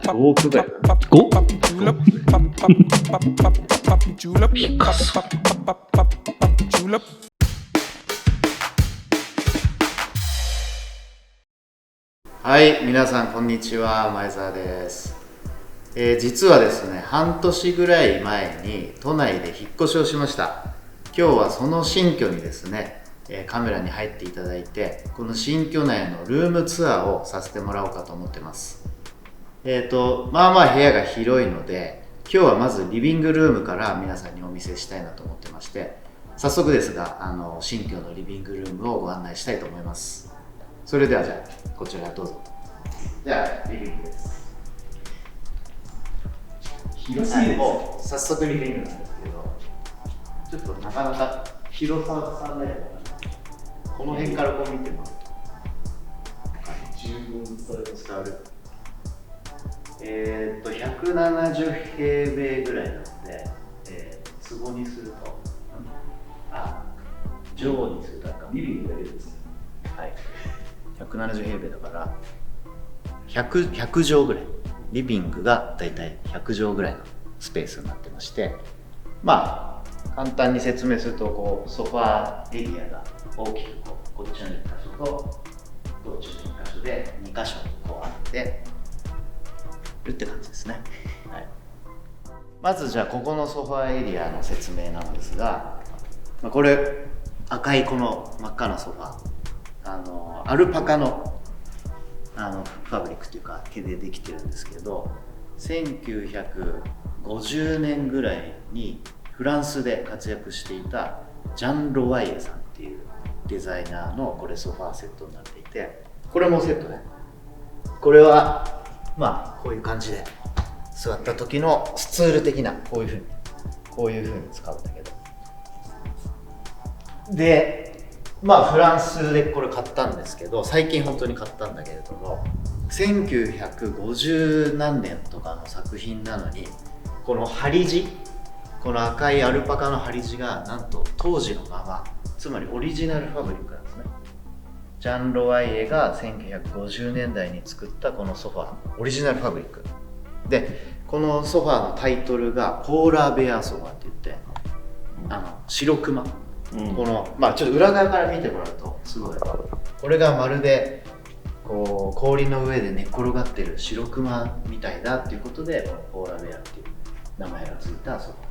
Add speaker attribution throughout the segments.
Speaker 1: 5億ぐらい。 5？ ピカソ。
Speaker 2: はい、皆さんこんにちは、前澤です。実はですね、半年ぐらい前に都内で引っ越しをしました。今日はその新居にですね、カメラに入っていただいて、この新居内のルームツアーをさせてもらおうかと思ってます。まあまあ部屋が広いので、今日はまずリビングルームから皆さんにお見せしたいなと思ってまして、早速ですが、新居のリビングルームをご案内したいと思います。それではじゃあ、こちらどうぞ。じゃあ、リビングです。広すぎる。もう早速リビングなんですけど、ちょっとなかなか広さがないのかな。この辺からこう見てもらうと十分それも伝わる。170平米ぐらいなので、坪にすると、畳にするとリビングだけですね。はい。170平米だから100畳ぐらい、リビングがだいたい100畳ぐらいのスペースになってまして、まあ簡単に説明すると、こうソファーエリアが大きくこっちの1箇所とこっちの1箇所で2箇所こうあってるって感じですね。はい、まずじゃあここのソファーエリアの説明なんですが、これ赤いこの真っ赤なソファー、アルパカのファブリックというか毛でできてるんですけど、1950年ぐらいにフランスで活躍していたジャン・ロワイエさんっていうデザイナーのこれソファーセットになっていて、これもセットね。これはまあこういう感じで座った時のスツール的な、こういうふうに使うんだけど、でまあフランスでこれ買ったんですけど、最近本当に買ったんだけれども、1950何年とかの作品なのに、この針地、この赤いアルパカの針地がなんと当時のまま、つまりオリジナルファブリックなんですね。ジャン・ロワイエが1950年代に作ったこのソファー、オリジナルファブリックで、このソファーのタイトルがポーラーベアソファーって言って、白クマ、このちょっと裏側から見てもらうとすごい、これがまるでこう氷の上で寝っ転がってる白クマみたいだっていうことで、このポーラーベアっていう名前がついたソファーで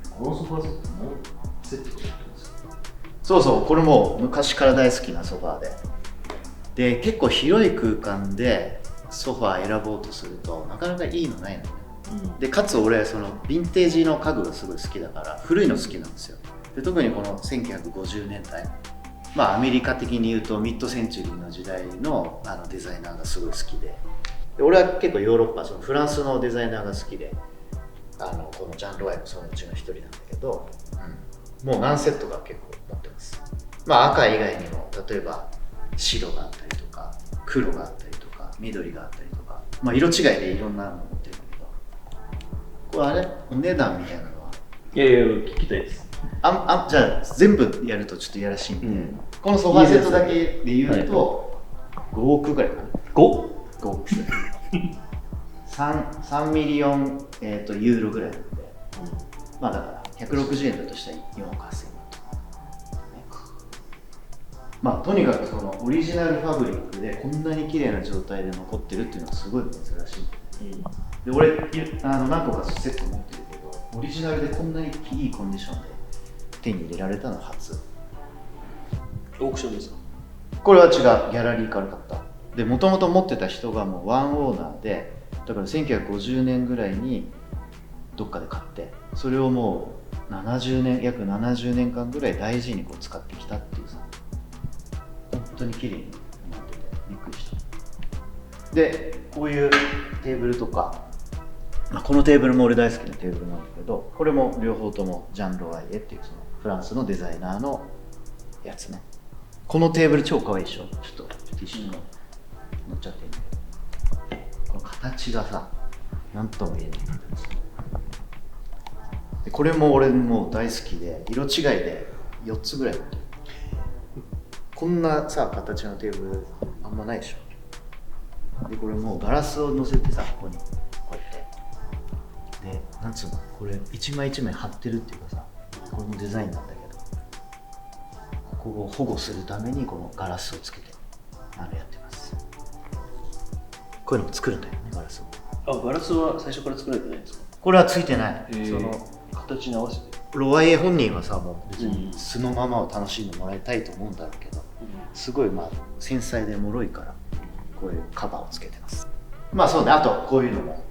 Speaker 2: す。このソファーセットもセットで売ってます。そうそう、これも昔から大好きなソファーで、結構広い空間でソファー選ぼうとするとなかなかいいのないのね。でかつ俺そのヴィンテージの家具がすごい好きだから古いの好きなんですよ。で特にこの1950年代、アメリカ的に言うとミッドセンチュリーの時代のデザイナーがすごい好きで、俺は結構ヨーロッパ、そのフランスのデザイナーが好きで、このジャン・ロワイもそのうちの一人なんだけど、もう何セットか結構持ってます。赤以外にも例えば白があったりとか黒があったりとか緑があったりとか、色違いでいろんなの持ってるんだけど、これあれお値段みたいなのは？
Speaker 1: いやいや、聞きたいです。
Speaker 2: じゃあ全部やるとちょっといやらしいんで、このソファーセットだけで言うと5億ぐらいかな。 5？ 5億3ミリオン、ユーロぐらいなんで、だから160円だとしたら4億8000円と。とにかくそのオリジナルファブリックでこんなに綺麗な状態で残ってるっていうのはすごい珍しい。で俺何個かセット持ってるけど、オリジナルでこんなにいいコンディションで手に入れられたの初。
Speaker 3: オークションですか？
Speaker 2: これは違う、ギャラリーから買った。でもともと持ってた人がもうワンオーナーで、だから1950年ぐらいにどっかで買って、それをもう70年、約70年間ぐらい大事にこう使ってきたっていうさ、本当に綺麗になっててびっくりした。でこういうテーブルとか、このテーブルも俺大好きなテーブルなんだけど、これも両方ともジャン・ロワイエっていうそのフランスのデザイナーのやつね。このテーブル超可愛いでしょ。ちょっとティッシュの乗っちゃっていいんだけど、この形がさ、なんとも言えない形で、これも俺も大好きで、色違いで4つぐらい持ってる。こんなさ形のテーブルあんまないでしょ。でこれもうガラスを乗せてさ、ここにこうやってで、なんつうの、これ一枚一枚貼ってるっていうかさ、これもデザインなんだけど、ここを保護するためにこのガラスをつけてやってます。こういうのも作るんだよね、ガラスを。
Speaker 3: ガラスは最初から作られてないんですか？
Speaker 2: これはついてない。その
Speaker 3: 形に合わせて。
Speaker 2: ロワイエ本人はさ、もう別に素のままを楽しんでもらいたいと思うんだろうけど、すごい繊細で脆いからこういうカバーをつけてます。そうね、あとこういうのも、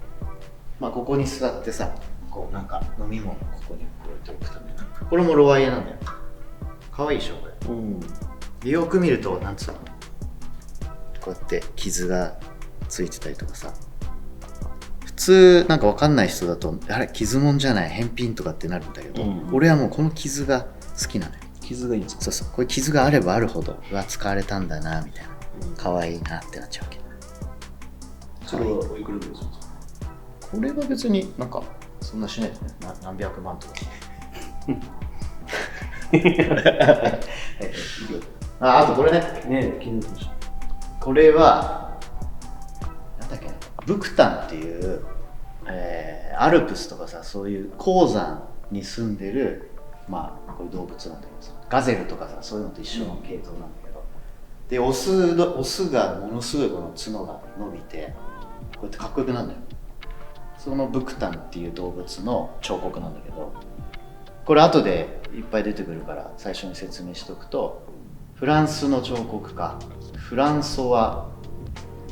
Speaker 2: ここに座ってさ、こうなんか飲み物をここにこうやって置くために、これもロワイエなんだよ。可愛いでしょこれ。よく見ると、なんつうの、こうやって傷がついてたりとかさ、普通なんか分かんない人だと、あれ傷もんじゃない、返品とかってなるんだけど、俺はもうこの傷が好きなのよ。
Speaker 3: 傷がいいんですか？
Speaker 2: そうそう、こういう傷があればあるほど、使われたんだなみたいな、可愛いなってなっちゃうわけ。
Speaker 3: それはおいくらぐらいするんですか？
Speaker 2: これは別になんかそんなしないですね。何百万とか。あとこれね。
Speaker 3: 気になってました。
Speaker 2: これはなんだっけな、ブクタンっていう、アルプスとかさ、そういう高山に住んでるこういう動物なんだけどさ、ガゼルとかさ、そういうのと一緒の系統なんだけど、でオスがものすごいこの角が伸びて、こうやってかっこよくなるんだよ。そのブクタンっていう動物の彫刻なんだけど、これ後でいっぱい出てくるから最初に説明しておくと、フランスの彫刻家フランソワ・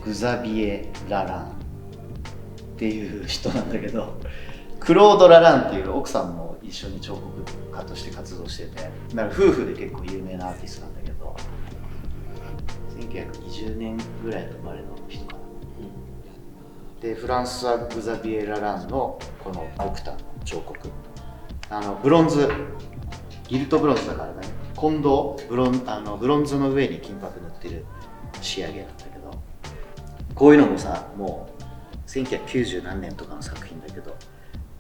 Speaker 2: グザビエ・ラランっていう人なんだけど、クロード・ラランっていう奥さんも一緒に彫刻家として活動してて、だから夫婦で結構有名なアーティストなんだけど、1920年ぐらいの生まれの人かな。でフランスはグザビエ・ラランのこのブクタンの彫刻、ブロンズ、ギルトブロンズだからね、金銅ブロンズの上に金箔塗ってる仕上げなんだけど、こういうのもさ、もう1990何年とかの作品だけど、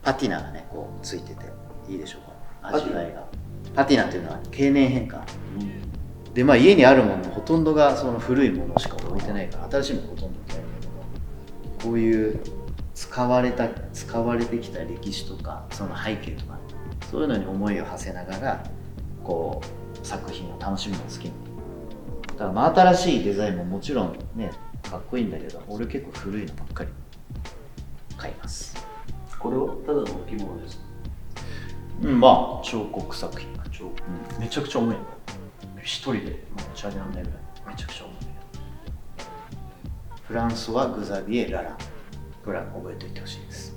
Speaker 2: パティナがねこうついてていいでしょうか、味わいが。パティナっていうのは経年変化、で家にあるもののほとんどがその古いものしか置いてないから、新しいものほとんど置いてないんだけど、こういう使われてきた歴史とかその背景とか、そういうのに思いを馳せながらこう作品を楽しむのが好きなの。だから新しいデザインももちろんねかっこいいんだけど、俺結構古いのばっかり買います。
Speaker 3: これはただの置物ですか？
Speaker 2: 彫刻作品がめちゃくちゃ重いの。一人で持ち上げられないぐらいめちゃくちゃ重いんだけど、フランスはグザビエ・ララン、これは覚えておいてほしいです。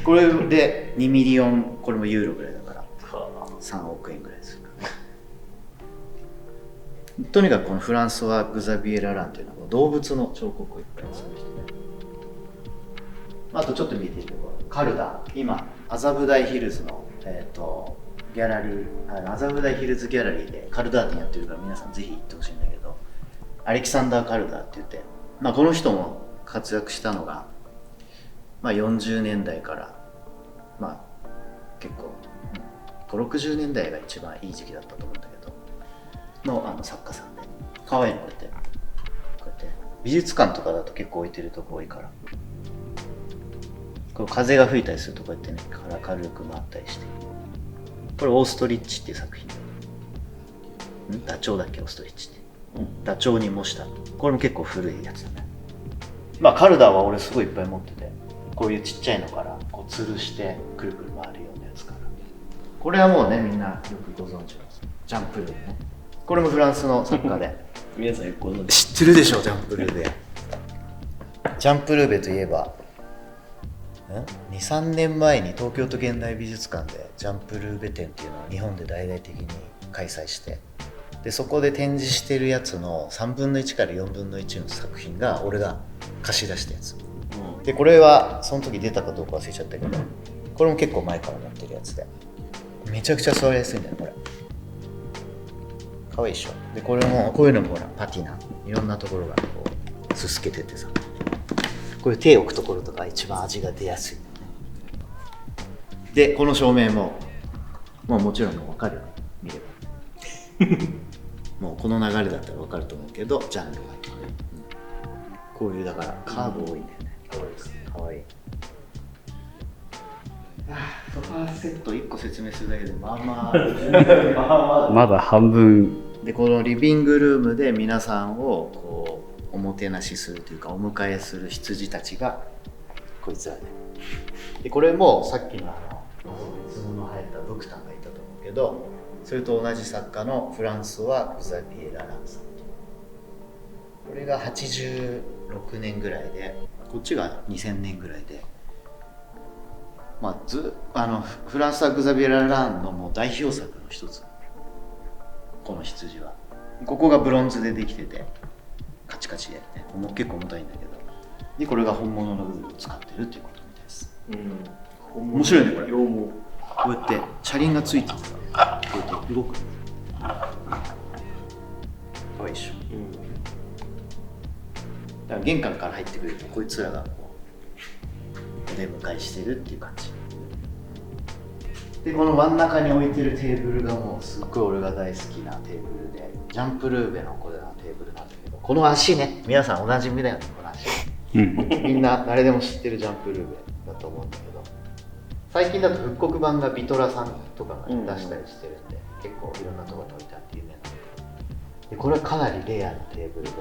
Speaker 2: これで2ミリオン、これもユーロぐらいだから3億円ぐらいするから、とにかくこのフランスはグザビエ・ラランというのは動物の彫刻をいっぱいする人ね。あとちょっと見ているとカルダ、今麻布台ヒルズのギャラリー、麻布台ヒルズギャラリーでカルダー展やってるから、皆さんぜひ行ってほしいんだけど、アレキサンダー・カルダーって言って、この人も活躍したのが、40年代から結構5、60年代が一番いい時期だったと思うんだけどの作家さんで、可愛いのこうやって美術館とかだと結構置いてるとこ多いから、こう風が吹いたりするとこうやってね軽く回ったりして、これオーストリッチっていう作品、ダチョウだっけ、オーストリッチって、ダチョウに模した、これも結構古いやつだね。カルダーは俺すごいいっぱい持ってて、こういうちっちゃいのからこう吊るしてくるくる回るようなやつから、これはもうねみんなよくご存知のジャンプルーね。これもフランスの作家で
Speaker 3: 皆さんよくご存知。
Speaker 2: 知ってるでしょ、ジャンプルーベ。ジャンプルーベといえば2、3年前に東京都現代美術館でジャンプルーベ展っていうのを日本で大々的に開催して、でそこで展示してるやつの3分の1から4分の1の作品が俺が貸し出したやつ、でこれはその時出たかどうか忘れちゃったけど、これも結構前から持ってるやつで、めちゃくちゃ座りやすいんだよこれ。かわいいでしょ。でこれもこういうのもほらパティナ、いろんなところがこうすすけててさ、こういう手を置くところとか一番味が出やすいんだよね。でこの照明ももちろん分かるよね、見ればもうこの流れだったら分かると思うけど、ジャンルが、こういうだからカーブ多いんだよね。
Speaker 3: かわいいですね。
Speaker 2: かわいい。ソファーセット1個説明するだけでまあまあ
Speaker 1: まだ半分。
Speaker 2: でこのリビングルームで皆さんをこうおもてなしするというかお迎えする羊たちがこいつらね。でこれもさっきの別物生えたドクターがいたと思うけど、それと同じ作家のフランスはグザビエ・ラランさん。これが86年ぐらいで、こっちが2000年ぐらいで、まあ、フランスはグザビエ・ラランのもう代表作の一つ。この羊はここがブロンズでできててカチカチで、ね、結構重たいんだけど、でこれが本物のウールを使ってるっていうことみたいです。面白いねこれ。こうやって車輪がついててさ、こうやって動く。かわいいでしょ。だから玄関から入ってくるとこいつらがこうお出迎えしてるっていう感じで、この真ん中に置いてるテーブルがもうすっごい俺が大好きなテーブルで、ジャンプルーベのこれのテーブルなんだけど、この足ね、皆さんおなじみだよね、この足。みんな誰でも知ってるジャンプルーベだと思うんだけど、最近だと復刻版がビトラさんとかが出したりしてるんで、結構いろんなところに置いてあって有名なんだけど、でこれはかなりレアなテーブルで、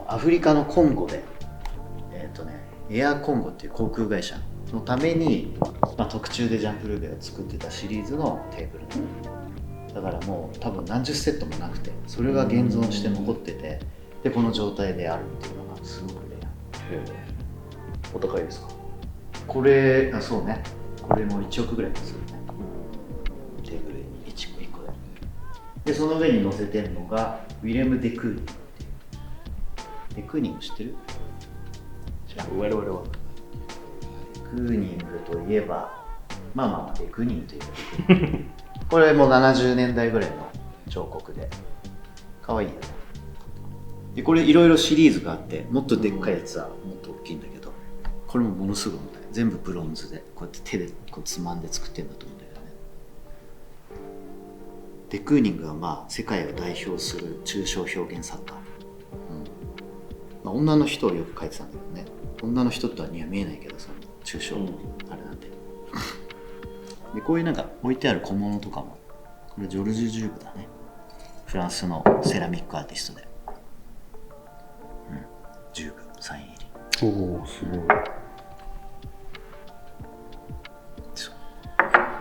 Speaker 2: アフリカのコンゴでエアコンゴっていう航空会社のために、特注でジャンプルーベを作ってたシリーズのテーブルだからもう多分何十セットもなくて、それが現存して残ってて、でこの状態であるっていうのがすごくレア。
Speaker 3: お高いですか？
Speaker 2: これそうね、これも1億ぐらいですよね、テーブルに1個で。その上に乗せてるのがウィレム・デクーニングっていう。デクーニング知ってる？
Speaker 3: 我々は
Speaker 2: デクーニングといえば、まあデクーニングといえばデクーニングこれも70年代ぐらいの彫刻でかわいいよね。でこれいろいろシリーズがあって、もっとでっかいやつはもっと大きいんだけど、これもものすごい重たい。全部ブロンズでこうやって手でこうつまんで作ってるんだと思うんだけどね。デクーニングは世界を代表する抽象表現作家、女の人をよく描いてたんだけどね。女の人とはには見えないけど、その抽象あれなんで、でこういうなんか置いてある小物とかも、これジョルジュ・ジューブだね。フランスのセラミックアーティストで、ジューブサイン入り。
Speaker 1: おお、すごい。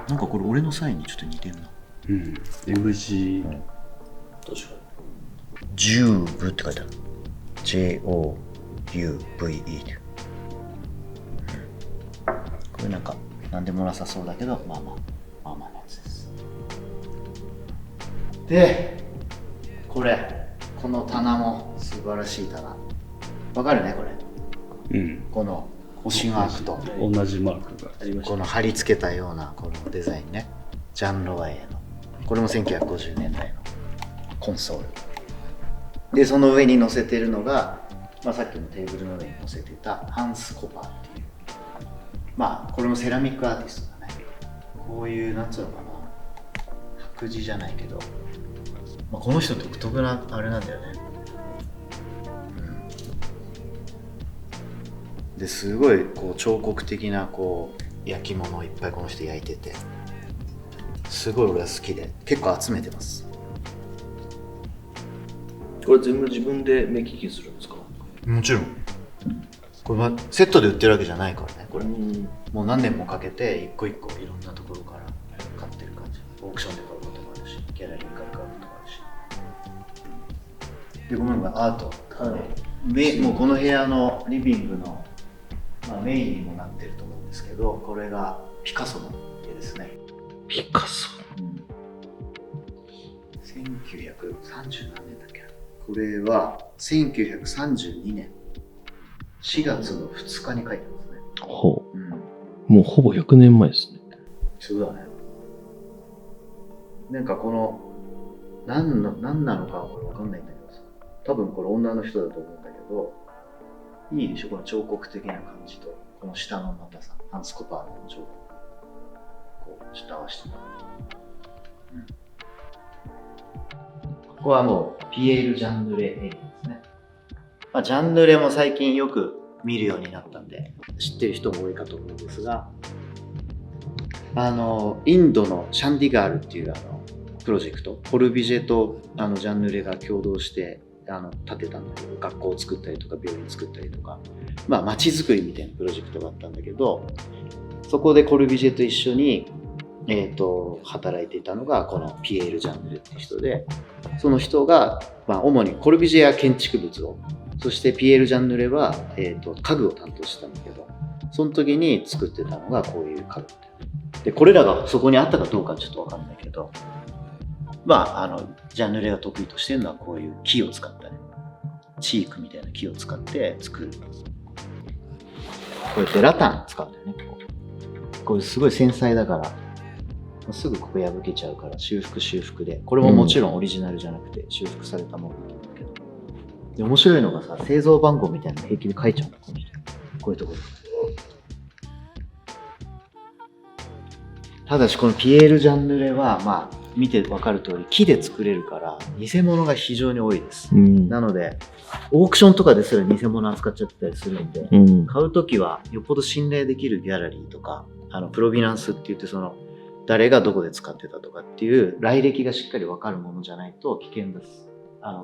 Speaker 2: なんかこれ俺のサインにちょっと似てるな。
Speaker 1: MG、
Speaker 3: 確かに
Speaker 2: ジューブって書いてある。JOUVE って。これなんか何でもなさそうだけど、まあのやつです。で、この棚も素晴らしい棚。わかるねこれ。この星マークと
Speaker 1: 同じマークが
Speaker 3: ありました。
Speaker 2: この貼り付けたようなこのデザインね。ジャン・ロワイエの。これも1950年代のコンソール。で、その上に乗せてるのが、さっきのテーブルの上に乗せてたハンス・コパーっていう。これもセラミックアーティストだね。こういう、なんつうのかな。白磁じゃないけど、この人独特なあれなんだよね。ですごいこう彫刻的なこう焼き物をいっぱいこの人焼いてて、すごい俺は好きで結構集めてます。
Speaker 3: これ全部自分で目利きするんですか？
Speaker 2: もちろん。これはセットで売ってるわけじゃないからね。これもう何年もかけて一個一個いろんなところから買ってる感じ。オークションで買うこともあるし、ギャラリーから買うこともあるし。で、このアート、もうこの部屋のリビングのメインにもなってると思うんですけど、これがピカソの絵ですね。
Speaker 1: ピカソ。
Speaker 2: 1930何年だっけ。これは1932年4月の2日に描いてますね。
Speaker 1: もうほぼ100年前ですね。
Speaker 2: そうだね。なんかこの何なのかはこれ分かんないんだけどさ、多分これ女の人だと思うんだけど、いいでしょ、この彫刻的な感じと、この下のまたさ、ハンス・コパーの彫刻、こうちょっと合わせてもらう。ここはもうピエール・ジャンヌレエリアですね。ジャンヌレも最近よく見るようになったんで知ってる人も多いかと思うんですが、インドのシャンディガールっていうプロジェクト、コルビジェとジャンヌレが共同して建てたんだけど、学校を作ったりとか病院作ったりとか、街づくりみたいなプロジェクトがあったんだけど、そこでコルビジェと一緒に、働いていたのがこのピエール・ジャンヌレっていう人で、その人が、主にコルビジェは建築物を、そしてピエール・ジャンヌレは、家具を担当してたんだけど、その時に作ってたのがこういう家具で、これらがそこにあったかどうかちょっと分かんないけど、ジャンヌレが得意としてるのはこういう木を使ったね、チークみたいな木を使って作る。これベラタン使うんだよね。これすごい繊細だからすぐここ破けちゃうから、修復で、これももちろんオリジナルじゃなくて修復されたものなんだけど、で面白いのがさ、製造番号みたいなの平気で書いちゃうんだ、この人。こういうところ。ただしこのピエール・ジャンヌレは見て分かる通り木で作れるから偽物が非常に多いです、なのでオークションとかですら偽物扱っちゃってたりするんで、買うときはよっぽど信頼できるギャラリーとかプロビナンスって言って、その誰がどこで使ってたとかっていう来歴がしっかり分かるものじゃないと危険です。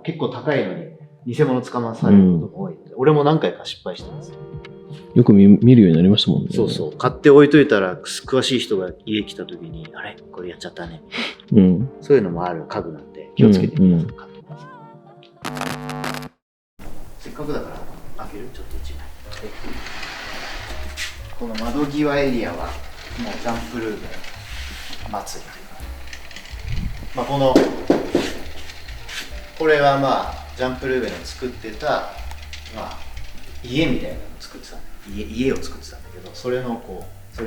Speaker 2: 結構高いのに偽物捕まされることも多いので、俺も何回か失敗してます。
Speaker 1: よく見るようになりましたもんね。
Speaker 2: そうそう。買って置いといたら詳しい人が家来た時に、あれこれやっちゃったね。そういうのもある家具なんで気をつけて皆さん買ってください。せっかくだから開ける？ちょっと一枚。この窓際エリアはもうジャンプルーム祭りというか、これはジャンプルームの作ってた家みたいなのを作ってたんだ。家を作ってたんだけど、それ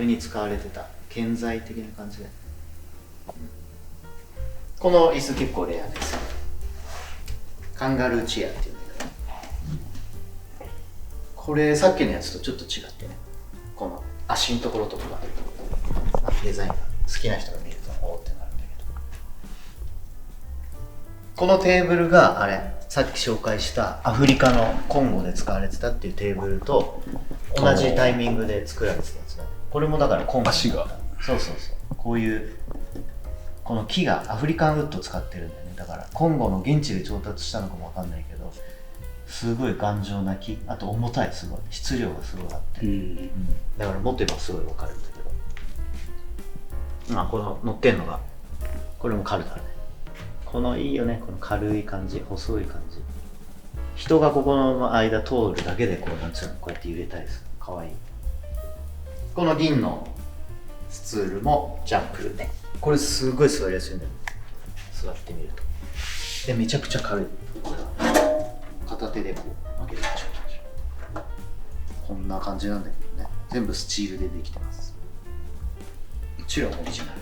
Speaker 2: に使われてた建材的な感じで、この椅子結構レアです。カンガルーチェアっていうんだけど、これさっきのやつとちょっと違ってね、この足のところとかデザインが好きな人が見るとおーってなるんだけど、このテーブルがさっき紹介したアフリカのコンゴで使われてたっていうテーブルと同じタイミングで作られてたやつだ。これもだからコンゴ。
Speaker 1: 足が。
Speaker 2: そう。こういうこの木がアフリカンウッド使ってるんだよね。だからコンゴの現地で調達したのかもわかんないけど、すごい頑丈な木、あと重たい、すごい質量がすごいあって、だから持てばすごいわかるんだけど、この乗ってんのがこれもカルダね。このいいよね、この軽い感じ、細い感じ。人がここの間通るだけでこうやって揺れたりする。かわいい。この銀のスツールもジャンプルね。これすごい座りやすいんだよ。座ってみると。で、めちゃくちゃ軽い。これは片手でこう曲げるでしょ。こんな感じなんだけどね。全部スチールでできてます。もちろんオリジナル。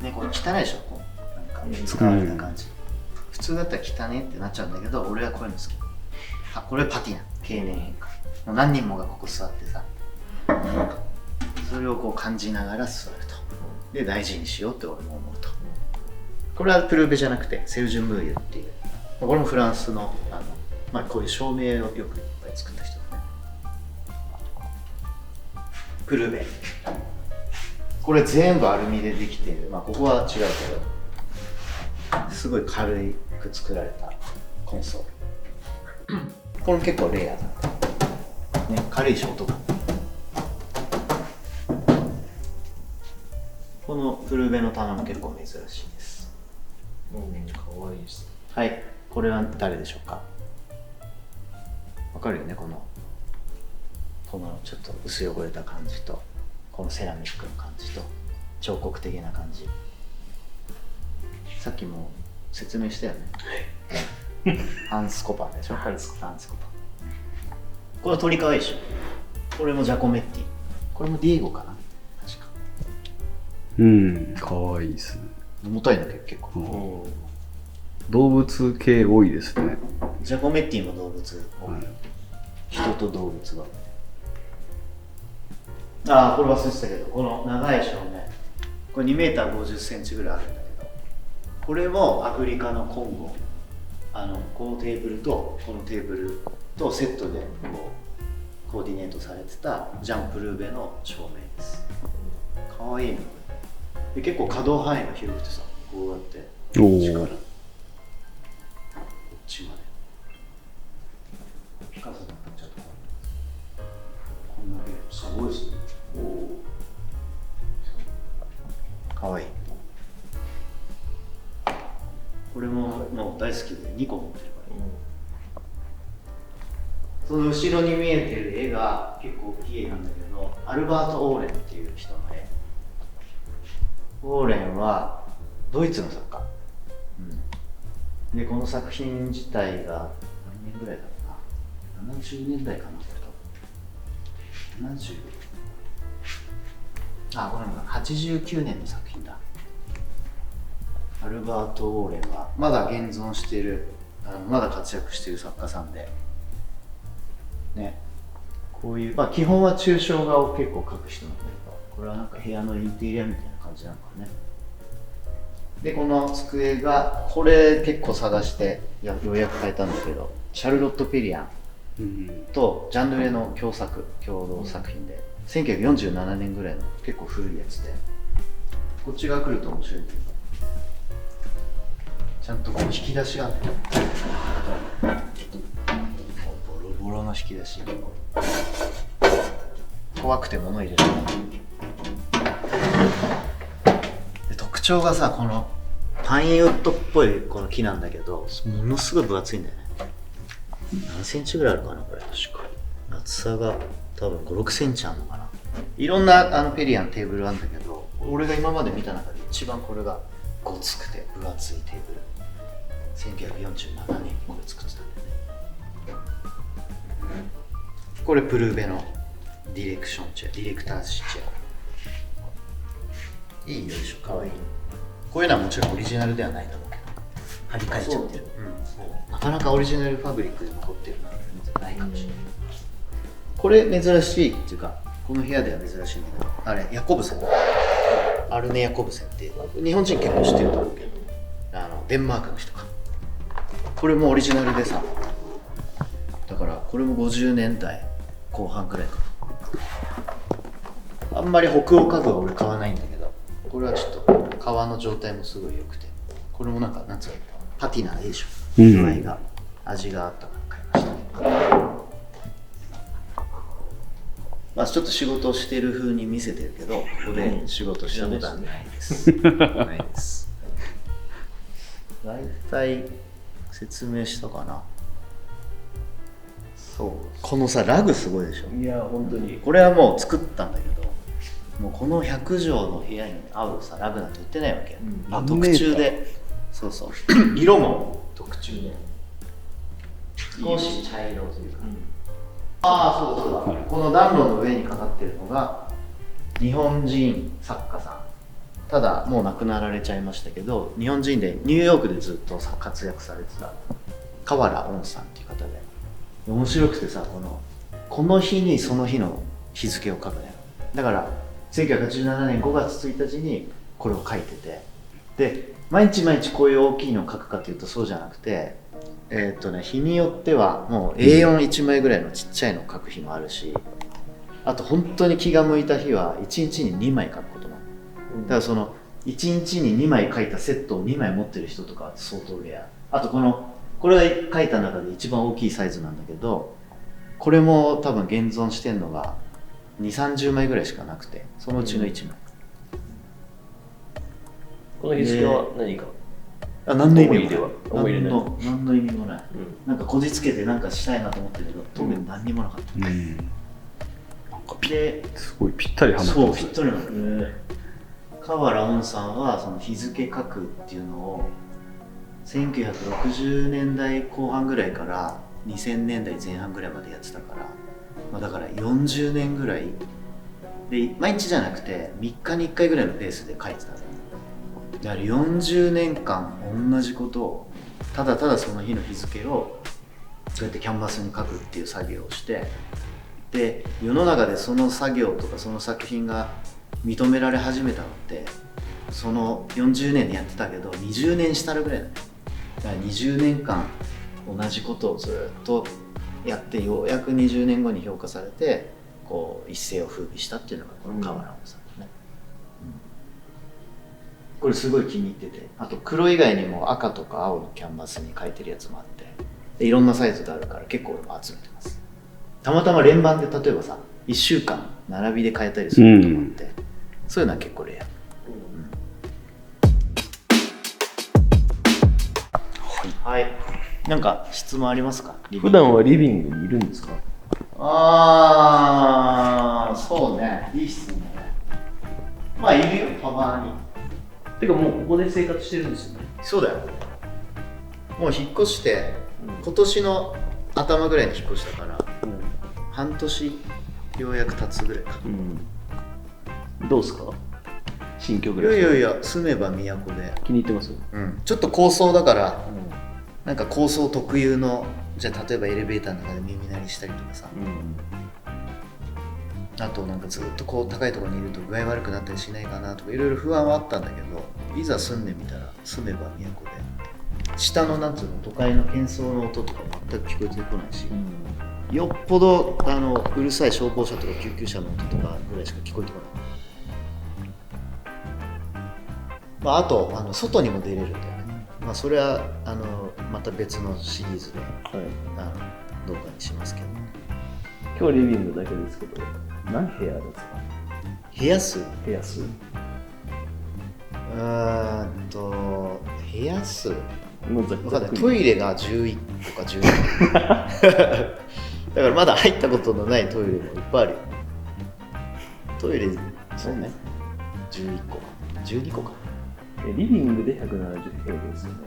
Speaker 2: ね、これ汚いでしょ。使われた感じ、普通だったら汚ねってなっちゃうんだけど、俺はこういうの好き。これパティナ、経年変化。何人もがここ座ってさ、それをこう感じながら座ると。で、大事にしようって俺も思うと。これはプルーベじゃなくてセルジュ・ムーユっていう、これもフランスのこういう照明をよくいっぱい作った人だね。プルーベ、これ全部アルミでできている。ここは違うけど、すごい軽く作られたコンソール。これも結構レアだね。軽いショートガン。このプルーベの棚も結構珍しいです。
Speaker 3: かわいいです。
Speaker 2: はい、これは誰でしょうか。わかるよね、このちょっと薄汚れた感じと、このセラミックの感じと彫刻的な感じ。さっきも説明したよね。ハンス・コパンでしょ。ハンス・コパン。これ鳥かわいいでしょ。これもジャコメッティ。これもディエゴかな、確か。
Speaker 1: かわいいです。
Speaker 2: 重たいんだけど結構。
Speaker 1: 動物系多いですね。
Speaker 2: ジャコメッティも動物多い。人と動物が。これ忘れてたけど、この長い照明。これ2m50cmぐらいあるんだけど、これもアフリカのコンゴこのテーブルとこのテーブルとセットでこうコーディネートされてたジャン・プルーヴェの照明です。かわいいので、結構可動範囲が広くてさ、こうやってこっちからこっちまでピカソだったらちょっとこんなにすごいですね。かわいい。これももう大好きで2個持ってるから、その後ろに見えてる絵が結構大きい絵なんだけど、アルバート・オーレンっていう人の絵。オーレンはドイツの作家、でこの作品自体が何年ぐらいだろうな、70年代かな、これ多分70、これも89年の作品だ。アルバート・オーレンはまだ現存している、まだ活躍している作家さんでね、こういう、基本は抽象画を結構描く人なんだけど、これはなんか部屋のインテリアみたいな感じなのかね。でこの机が、これ結構探してようやく買えたんだけど、シャルロット・ペリアンとジャンヌレの共同作品で1947年ぐらいの結構古いやつで、こっちが来ると面白いんだけど、ちゃんとこの引き出しがあって、ボロボロの引き出し、怖くて物入れられない。で特徴がさ、このパインウッドっぽいこの木なんだけど、ものすごい分厚いんだよね。何センチぐらいあるかな、これ。確か厚さが多分5、6センチあるのかな。いろんなペリアンテーブルあるんだけど、俺が今まで見た中で一番これがごつくて分厚いテーブル。1947年にこれ作ってたんだよね。これプルーベのディレクターズチェア。いいよでしょ、かわいい。こういうのはもちろんオリジナルではないと思うけど、張り替えちゃってる。なかなかオリジナルファブリックで残ってるのはないかもしれない。これ珍しいっていうか、この部屋では珍しいんだけど、あれヤコブセン、アルネ・ヤコブセンって日本人結構知ってると思うけど、デンマークの人か。これもオリジナルでさ、だからこれも50年代後半くらいかな。あんまり北欧家具は俺買わないんだけど、これはちょっと革の状態もすごい良くて、これもなんかなんつうの、パティナいいでしょ、具合が、味があったから買いました。ちょっと仕事をしてる風に見せてるけど、ここで仕事したことはないです。ないです。大体説明したかな。
Speaker 1: そう。
Speaker 2: このさ、ラグすごいでしょ。
Speaker 1: いや、本当に。
Speaker 2: これはもう作ったんだけど、もうこの100畳の部屋に合うさ、ラグなんて売ってないわけ。特注で。そうそう。色も特注で。少し茶色というか。そうだ。この暖炉の上にかかってるのが日本人作家さん。ただもう亡くなられちゃいましたけど、日本人でニューヨークでずっと活躍されてた河原恩さんっていう方で、面白くてさ、この日にその日の日付を書くね。だから1987年5月1日にこれを書いてて、で毎日毎日こういう大きいのを書くかというとそうじゃなくて、日によってはもう A41 枚ぐらいのちっちゃいのを書く日もあるし、あと本当に気が向いた日は1日に2枚書くこともある。だからその1日に2枚書いたセットを2枚持ってる人とかは相当レア。あとこれが書いた中で一番大きいサイズなんだけど、これも多分現存してんのが2、30枚ぐらいしかなくて、そのうちの1枚。
Speaker 1: この日付は何か
Speaker 2: 何の意味もない。
Speaker 1: 思い入れない。
Speaker 2: 何の意味もない。なんかこじつけてなんかしたいなと思ってるけど、特に何にもなかった。なんか
Speaker 1: すごいぴったりはまって
Speaker 2: そう、ぴったりなの。河原恩さんはその日付書くっていうのを1960年代後半ぐらいから2000年代前半ぐらいまでやってたから、だから40年ぐらいで、毎日じゃなくて3日に1回ぐらいのペースで書いてたの。だから40年間同じことをただただその日の日付をそうやってキャンバスに書くっていう作業をして、で世の中でその作業とかその作品が認められ始めたのってその40年でやってたけど20年したるぐらいだね。だから20年間同じことをずっとやってようやく20年後に評価されてこう一世を風靡したっていうのがこの河原さんですね、これすごい気に入ってて、あと黒以外にも赤とか青のキャンバスに描いてるやつもあって、でいろんなサイズがあるから結構俺も集めてます。たまたま連番で例えばさ1週間並びで買えたりすることもあって、そういうのは結構レア。はい。なんか質問ありますか？
Speaker 1: 普段はリビングにいるんですか？
Speaker 2: そうね。いい質問だね。まあいるよ、たまに。
Speaker 1: てかもうここで生活してるんですよね。
Speaker 2: そうだよ。もう引っ越して、今年の頭ぐらいに引っ越したから、半年ようやく経つぐらいか。
Speaker 1: どうですか？新居暮らし。
Speaker 2: いや住めば都で。
Speaker 1: 気に入ってます？
Speaker 2: ちょっと高層だから、なんか高層特有の、じゃあ例えばエレベーターの中で耳鳴りしたりとかさ、あとなんかずっとこう高いところにいると具合悪くなったりしないかなとかいろいろ不安はあったんだけど、いざ住んでみたら住めば都で、下のなんつうの都会の喧騒の音とか全く聞こえてこないし、よっぽどうるさい消防車とか救急車の音とかぐらいしか聞こえてこない。あと外にも出れるんだよね。それはまた別のシリーズで、動画にしますけど。
Speaker 1: 今日はリビングだけですけど、何部屋あるんですか？
Speaker 2: 部屋数？
Speaker 1: 部屋数。
Speaker 2: 部屋数？分かんない。トイレが11個か12個。だからまだ入ったことのないトイレもいっぱいあるよ。トイレ、そうね。11個か。12個か。
Speaker 1: リビングで170平米ですよね。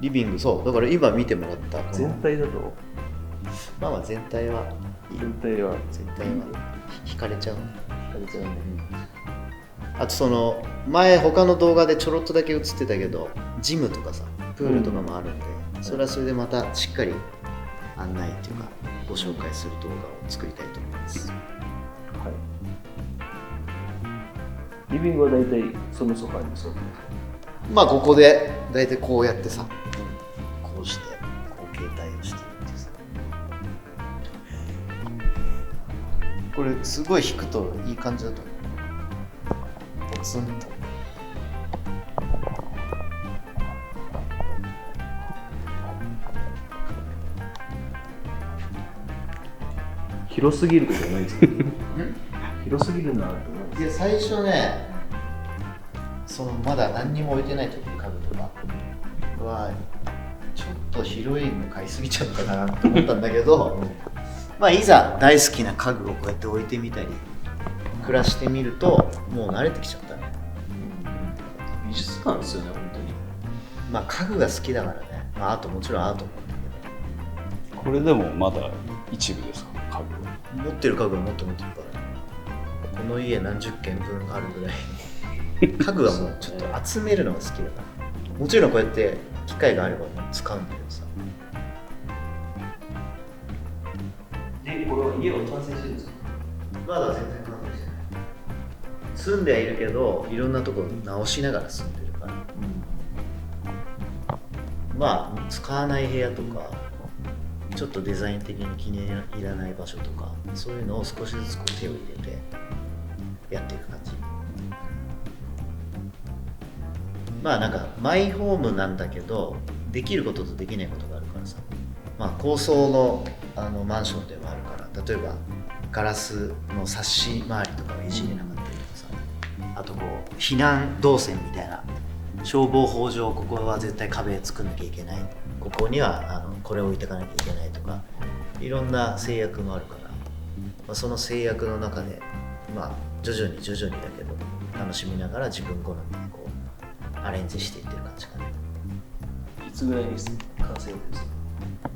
Speaker 2: リビング、そう。だから今見てもらった
Speaker 1: 全体だと
Speaker 2: 全体は引かれちゃうね。あと前他の動画でちょろっとだけ映ってたけど、ジムとかさプールとかもあるんで、それはそれでまたしっかり案内っていうかご紹介する動画を作りたいと思います。
Speaker 1: リビングはだいたいそのソファに座って
Speaker 2: ここでだいたいこうやってさ、こうしてこう携帯をしてるってさ、これすごい引くといい感じだと思う。ポツンと。
Speaker 1: 広すぎることじゃないですか？広すぎるなと思います。
Speaker 2: いや最初ね、まだ何にも置いてない時に家具とかはちょっと広いの買いすぎちゃったかなって思ったんだけどいざ大好きな家具をこうやって置いてみたり暮らしてみるともう慣れてきちゃったね。
Speaker 1: 美術館ですよね、本当に。
Speaker 2: 家具が好きだからね。あともちろんアートもだ
Speaker 4: これでもまだ一部ですか？家具は
Speaker 2: 持ってる家具はもっともっといっぱいある。この家何十軒分あるぐらい家具はもうちょっと集めるのが好きだから。もちろんこうやって機会があれば使うんだけどさ。
Speaker 1: で、これは家は完成してるんですか？
Speaker 2: まだ全然完成してない。住んではいるけどいろんなところ直しながら住んでるから、使わない部屋とかちょっとデザイン的に気に入らない場所とか、そういうのを少しずつこう手を入れてやっていく感じ。なんかマイホームなんだけどできることとできないことがあるからさ、高層のマンションでもあるから、例えばガラスのサッシ周りとかをいじれなかったりとかさ、あとこう避難動線みたいな、消防法上ここは絶対壁作んなきゃいけない、ここにはこれを置いていかなきゃいけないとか、いろんな制約もあるから、その制約の中で徐々にだけど楽しみながら自分好みにこうアレンジしていってる感じかな。
Speaker 1: いつぐらいに完成予定ですか？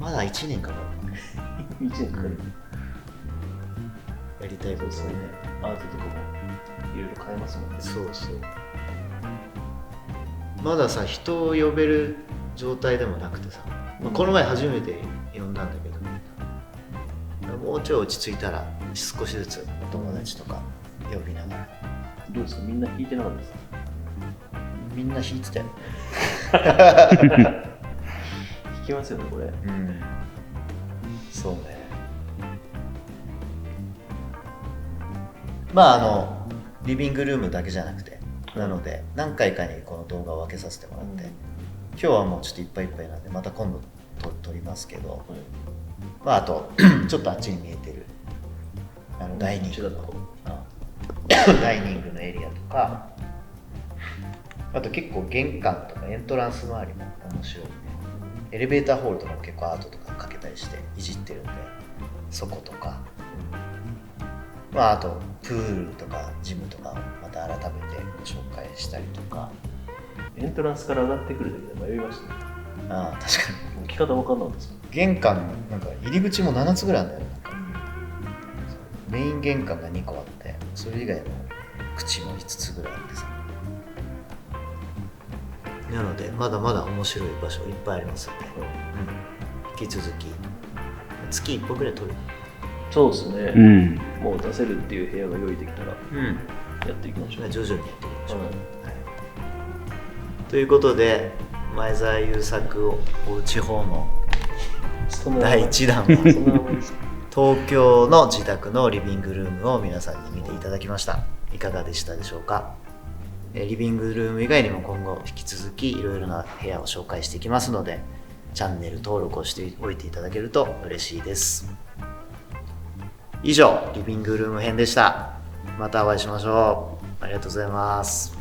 Speaker 2: まだ1年かかる。
Speaker 1: 1年かかる。
Speaker 2: やりたいことをね、
Speaker 1: アートとかもいろいろ変えますもんね。
Speaker 2: そう。まださ、人を呼べる状態でもなくてさ、この前初めて呼んだんだけど、もうちょい落ち着いたら少しずつお友達とか呼びながら。
Speaker 1: どうですか？みんな弾いてなかったですか？
Speaker 2: みんな弾いてたよ。
Speaker 1: きますよねこれ。
Speaker 2: そうね。まあリビングルームだけじゃなくて、なので何回かにこの動画を分けさせてもらって、今日はもうちょっといっぱいいっぱいなんでまた今度撮りますけど、まああとちょっとあっちに見えてるダイニングのエリアとか、あと結構玄関とかエントランス周りも面白いね。エレベーターホールとかも結構アートとかかけたりしていじってるんで、そことか、まああとプールとかジムとかをまた改めてご紹介したりとか。
Speaker 1: エントランスから上がってくる時で迷いましたね。
Speaker 2: ああ確かに。
Speaker 1: 置き方わかんないんですよ。
Speaker 2: 玄関なんか入り口も7つぐらいあるんだよ。なんかメイン玄関が2個あって、それ以外の口も5つぐらいあってさ。なのでまだまだ面白い場所いっぱいありますので、引き続き月1本ぐらい撮る。
Speaker 1: そうですね、
Speaker 4: うん。
Speaker 1: もう出せるっていう部屋が用意できたらやっていきましょう。
Speaker 2: 徐々にやっていきましょう。ということで、前澤友作を追う地方の第1弾は東京の自宅のリビングルームを皆さんに見ていただきました。いかがでしたでしょうか。リビングルーム以外にも今後引き続きいろいろな部屋を紹介していきますので、チャンネル登録をしておいていただけると嬉しいです。以上、リビングルーム編でした。またお会いしましょう。ありがとうございます。